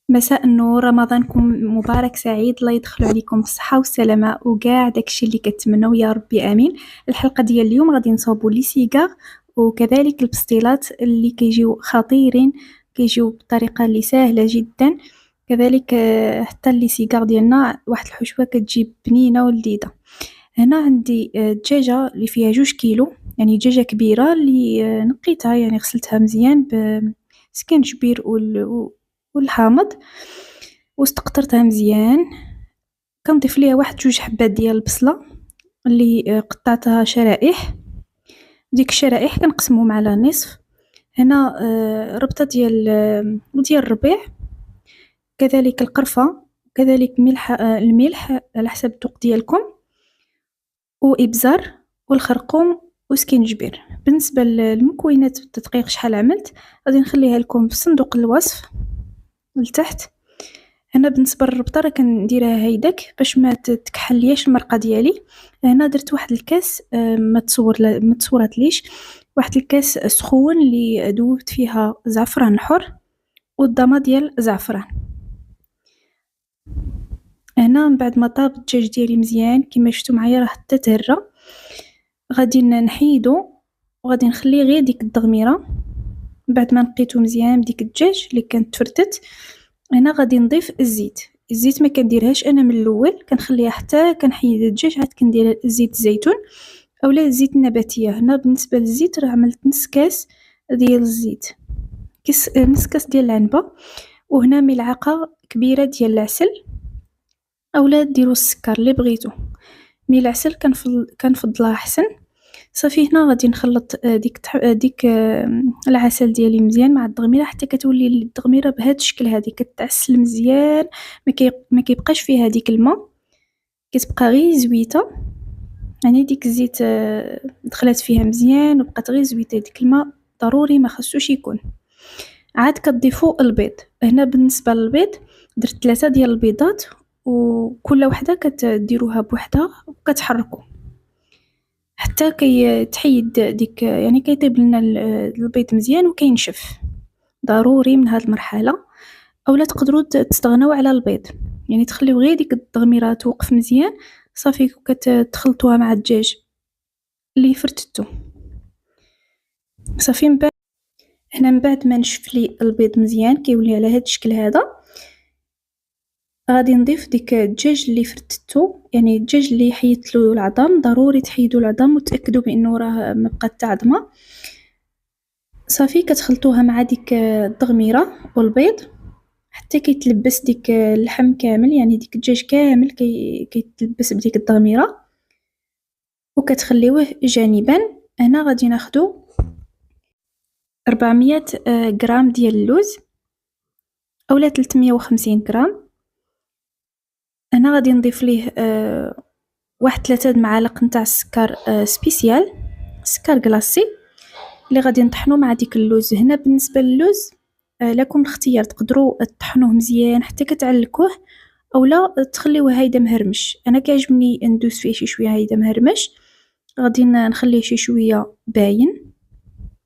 مساء النور، رمضانكم مبارك سعيد، الله يدخلو عليكم بالصحة والسلامة وكاع داكشي اللي كتمناو يا ربي آمين. الحلقة ديال اليوم غادي نصاوبو لي سيجار وكذلك البسطيلات اللي كيجيو خطيرين، كيجيو بطريقة اللي سهلة جدا. كذلك حتى لي سيجار ديالنا واحد الحشوة كتجي بنينة ولذيذة. هنا عندي دجاجة اللي فيها 2 كيلو، يعني دجاجة كبيرة اللي نقيتها، يعني غسلتها مزيان بسكنجبير والحامض واستقطرتها مزيان. كنضيف ليها واحد 2 حبات ديال البصلة اللي قطعتها شرائح. ديك الشرائح كنقسمهم على نصف. هنا ربطة ديال الربيع، كذلك القرفة، كذلك الملح على حسب الذوق ديالكم، وإبزار والخرقوم وسكينجبير. بالنسبة للمكونات والتدقيق شحال عملت غادي نخليها لكم في صندوق الوصف لتحت. هنا بالنسبة للربطة راه كنديرها هيداك باش ما تكحلياش المرقة ديالي. هنا درت واحد الكاس ما تصوراتليش، واحد الكاس سخون اللي دوبت فيها زعفران حر والضمة ديال زعفران. هنا من بعد ما طاب الدجاج ديالي مزيان كما شفتوا معايا راه حتى تهرى، غادي نحيدو وغادي نخلي غير ديك الدغميره. بعد ما نقيتو مزيان بديك الدجاج اللي كانت تفرتت، هنا غادي نضيف الزيت ما كنديرهاش انا من الاول، كنخليها حتى كنحيد الدجاج عاد كندير زيت الزيتون اولا الزيت النباتيه. هنا بالنسبه للزيت راه عملت نص كاس ديال الزيت، نص كاس ديال العنبه، وهنا ملعقه كبيره ديال العسل اولا ديروا السكر اللي بغيتو. مي العسل كنفضلها احسن. صافي هنا غادي نخلط ديك العسل ديالي مزيان مع الدغميره حتى كتولي الدغميره بهذا الشكل هذه، كتعسل مزيان، ما كيبقاش فيها ديك الماء، كتبقى غير زويته. يعني ديك الزيت دخلت فيها مزيان وبقات غير زويته، ديك الماء ضروري ما خصوش يكون. عاد كتضيفوا البيض. هنا بالنسبه للبيض درت 3 ديال البيضات، وكل وحده كتديروها بوحدها وكتحركوا حتى تحيد ديك، يعني كيطيب لنا البيض مزيان وكينشف. ضروري من هذه المرحله. اولا تقدروا تستغنوا على البيض، يعني تخليو غير ديك التغميره توقف مزيان صافي، كتخلطوها مع الدجاج اللي فرتتو صافي. من بعد هنا من بعد ما نشف لي البيض مزيان كيولي على هذا الشكل هذا، غادي نضيف ديك الدجاج اللي فرتتو، يعني الدجاج اللي حيدت له العظام ضروري تحيدوا العظام وتاكدوا بانه راه ما بقات حتى عظمه. صافي كتخلطوها مع ديك الدغميره والبيض حتى كيتلبس ديك اللحم كامل، يعني ديك الدجاج كامل كيتلبس بديك الدغميره وكتخليوه جانبا. هنا غادي ناخدو 400 غرام ديال اللوز اولا 350 غرام. هنا غادي نضيف ليه واحد 3 معالق نتاع السكر سبيسيال، سكر كلاصي اللي غادي نطحنو مع ديك اللوز. هنا بالنسبه للوز لكم الاختيار، تقدروا تطحنوه مزيان حتى كتعلكوه اولا تخليوه هيدا مهرمش. انا كيعجبني ندوز فيه شي شويه هيدا مهرمش، غادي نخليه شي شويه باين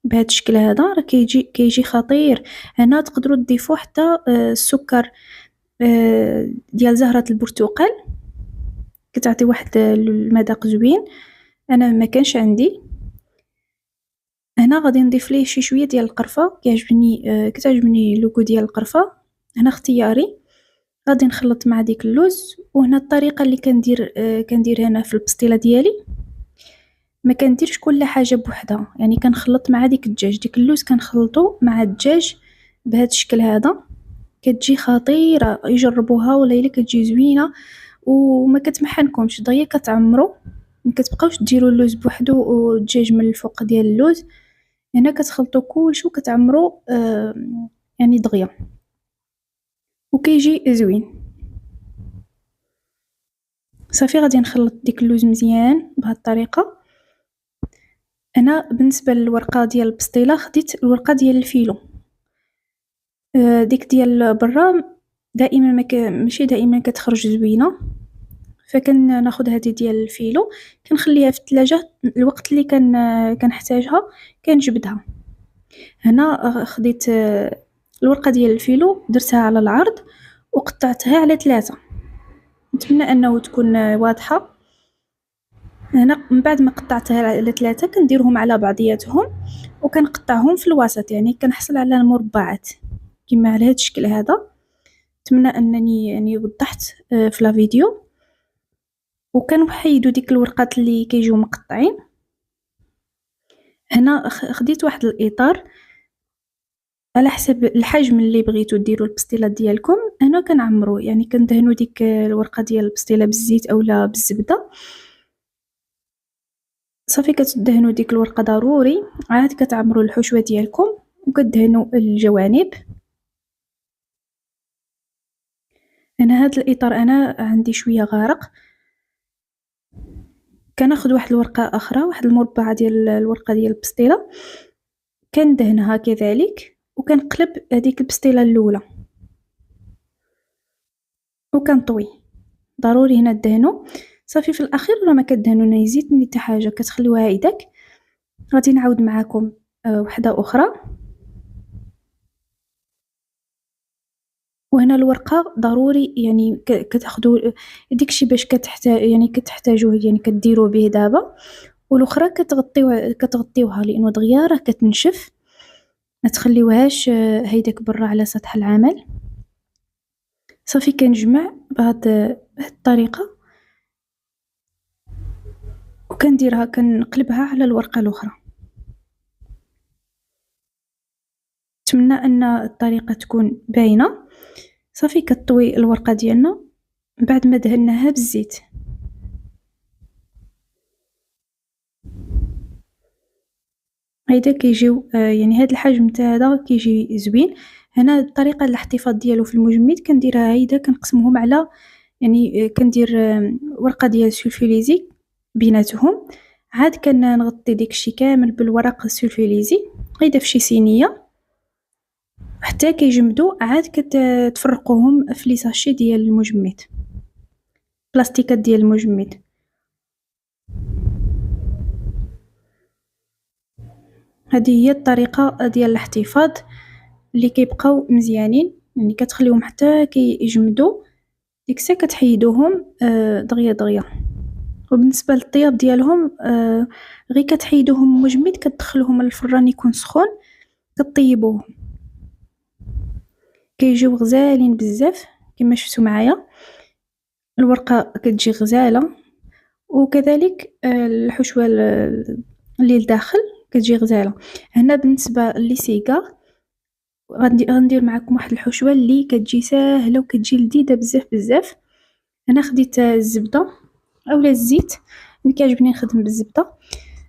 بهذا الشكل هذا، راه كيجي خطير. هنا تقدروا تضيفوا حتى السكر ديال زهرة البرتقال، كتعطي واحد المذاق زوين. انا ما كانش عندي. هنا غادي نضيف ليه شي شويه ديال القرفه، كتعجبني اللوغو ديال القرفه، هنا اختياري. غادي نخلط مع ديك اللوز. وهنا الطريقه اللي كندير هنا في البسطيله ديالي، ما كنديرش كل حاجه بوحدها، يعني كنخلط مع ديك الدجاج، ديك اللوز كنخلطو مع الدجاج بهذا الشكل هذا، كتجي خطيره. يجربوها ولا الا كتجي زوينه وما كتمحنكمش دغيا كتعمروا، ما كتبقاوش ديروا اللوز بوحدو والدجاج من الفوق ديال اللوز. هنا كتخلطوا كلشي وكتعمروا يعني دغيا وكيجي زوين. صافي غادي نخلط ديك اللوز مزيان بهذه الطريقه. انا بالنسبه للورقه ديال البسطيله خديت الورقه ديال الفيلو، ديك ديال برا دائما ماشي دائما كتخرج زوينه، فكناخذ هذه ديال الفيلو كنخليها في الثلاجه الوقت اللي كنحتاجها كنجبدها. هنا خديت الورقه ديال الفيلو درتها على العرض وقطعتها على 3. نتمنى أنه تكون واضحة. هنا من بعد ما قطعتها على 3 كنديرهم على بعضياتهم وكنقطعهم في الوسط، يعني كنحصل على المربعات كما على هذا الشكل هذا. نتمنى أنني يعني وضحت في لا فيديو. وكنحيدو ديك الورقات اللي كيجيو مقطعين. هنا خديت واحد الإطار على حسب الحجم اللي بغيتو ديروا البسطيلة ديالكم. هنا كنعمرو، يعني كندهنوا ديك الورقة ديال البسطيلة بالزيت اولا بالزبدة. صافي كتدهنوا ديك الورقة ضروري، عاد كتعمروا الحشوة ديالكم وكدهنوا الجوانب. انا هاد الاطار انا عندي شويه غارق، كناخذ واحد الورقه اخرى، واحد المربع ديال الورقه ديال البسطيله، كندهنها كذلك وكنقلب هذيك البسطيله الاولى وكنطوي. ضروري هنا دهنوا. صافي في الاخير راه ما كدهنوا نيزيت من حتى حاجه، كتخليوها هيداك. غادي نعاود معكم وحده اخرى. وهنا الورقه ضروري يعني كتاخذوا داكشي باش كتحتاجوه، يعني كديروا به دابا. والاخرى كتغطيوها لانه دغيا راه كتنشف، ما تخليوهاش هيداك برا على سطح العمل. صافي كنجمع بهاد الطريقه وكنديرها كنقلبها على الورقه الاخرى. نتمنى ان الطريقه تكون باينه. صافي كطوي الورقه ديالنا بعد ما دهناها بالزيت. هيدا كيجيو يعني هاد الحجم تاع هذا كيجي زوين. هنا الطريقه الاحتفاظ ديالو في المجمد كنديرها هيدا، كنقسمهم على يعني كندير ورقه ديال السلفيليزي بيناتهم، عاد كنغطي داكشي كامل بالورق السلفيليزي هيدا في شي صينيه حتى كيجمدوا. عاد كتفرقوهم في لي ساشي ديال المجمد، بلاستيكات ديال المجمد. هذه هي الطريقه ديال الاحتفاظ اللي كيبقاو مزيانين، يعني كتخليهم حتى كيجمدوا، ديك الساعه كتحيدوهم دغيا دغيا. وبالنسبه للطياب ديالهم غير كتحيدوهم مجمد، كتدخلوهم للفران يكون سخون، كطيبوهم كيجيو غزالين بزاف كما شفتوا معايا. الورقه كتجي غزاله، وكذلك الحشوه اللي لداخل كتجي غزاله. هنا بالنسبه للسيغار غندير معكم واحد الحشوه اللي كتجي ساهله وكتجي لذيذه بزاف بزاف. انا خديت الزبده اولا الزيت، اللي كيعجبني نخدم بالزبده.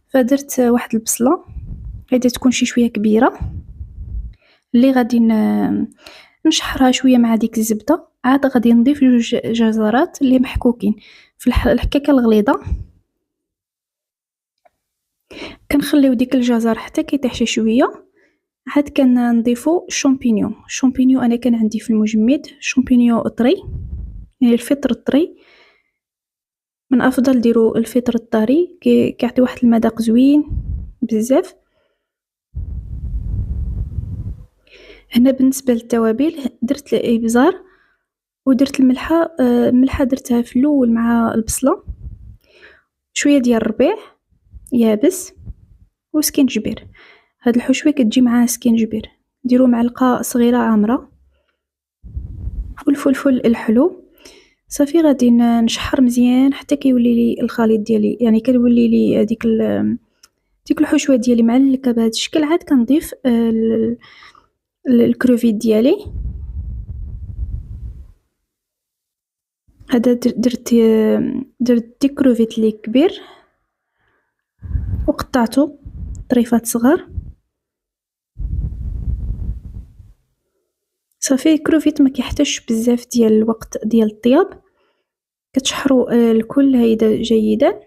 فدرت واحد البصله هيدا تكون شي شويه كبيره، اللي غادي نشحرها شويه مع ديك الزبده. عاد غادي نضيف 2 جزرات اللي محكوكين في الحكاكه الغليظه. كنخليو ديك الجزر حتى كيطيح شي شويه. عاد كنضيفو الشامبينيون انا كان عندي في المجمد شامبينيون طري، يعني الفطر الطري. من افضل ديرو الفطر الطري، كيعطي واحد المذاق زوين بزاف. هنا بالنسبه للتوابل درت الابزار ودرت الملحه درتها في الاول مع البصله، شويه ديال الربيع يابس وسكينجبير. هاد الحشوه كتجي معها سكينجبير. ديروا معلقه صغيره عامره والفلفل الحلو. صافي غادي نشحر مزيان حتى كيولي لي الخليط ديالي، يعني كتولي لي ديك الحشوه ديالي معلكه بهذا الشكل. عاد كنضيف الكروفيت ديالي. هذا درت ديك كروفيت لي كبير وقطعته طريفات صغار. صافي كروفيت ما كيحتاجش بزاف ديال الوقت ديال الطياب. كتشحروا الكل هيدا جيدا.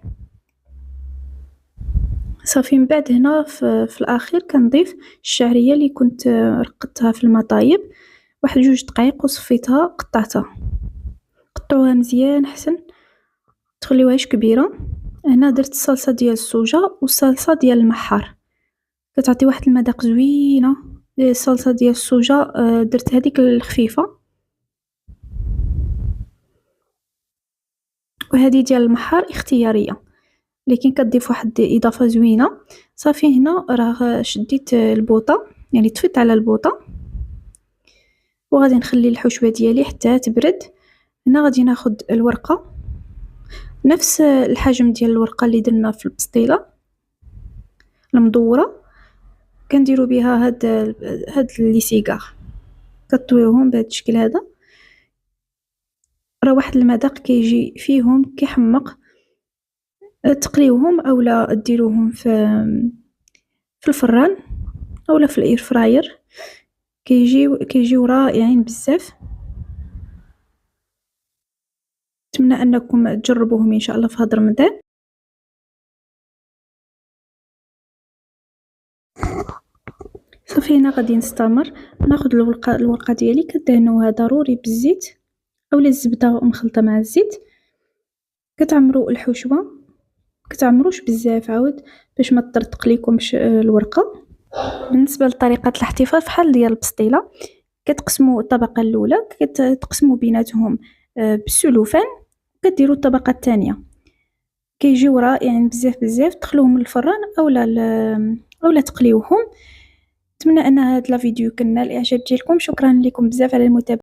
صافي من بعد هنا في الاخير كنضيف الشعريه اللي كنت رقدتها في الماء طايب واحد 2 دقائق وصفيتها قطعتها. قطعوها مزيان حسن، تخليوهاش كبيره. هنا درت الصلصه ديال الصوجه والصلصه ديال المحار، كتعطي واحد المذاق زوينه. الصلصه ديال الصوجه درت هذيك الخفيفه وهذه ديال المحار اختياريه، لكن كتضيف واحد اضافه زوينه. صافي هنا راه شديت البوطه، يعني طفيت على البوطه، وغادي نخلي الحشوه ديالي حتى تبرد. هنا غادي ناخذ الورقه نفس الحجم ديال الورقه اللي درنا في البسطيله المدوره، كنديروا بها هاد لي سيغار، كطويوهم بهذا الشكل هذا. راه واحد المذاق كيجي فيهم كيحمق، تقليوهم اولا ديروهم في الفران اولا في الاير فراير، كيجيو رائعين بزاف. نتمنى انكم تجربوهم ان شاء الله في هذا رمضان. صافي هنا غادي نستمر، ناخذ الورقه ديالي كدهنوها ضروري بالزيت اولا الزبده مخلطه مع الزيت. كتعمروا الحشوه، كتعمروش بزاف عاود باش ما تطرطق ليكمش الورقه. بالنسبه لطريقه الاحتفاظ بحال ديال البسطيله، كتقسموا الطبقه الاولى كتقسموا بيناتهم بالسلوفان، كديروا الطبقه الثانيه، كيجيو رائعين بزاف بزاف. تدخلوهم للفران اولا تقليوهم. نتمنى ان هذا الفيديو كان نال الاعجاب ديالكم. شكرا لكم بزاف على المتابعه.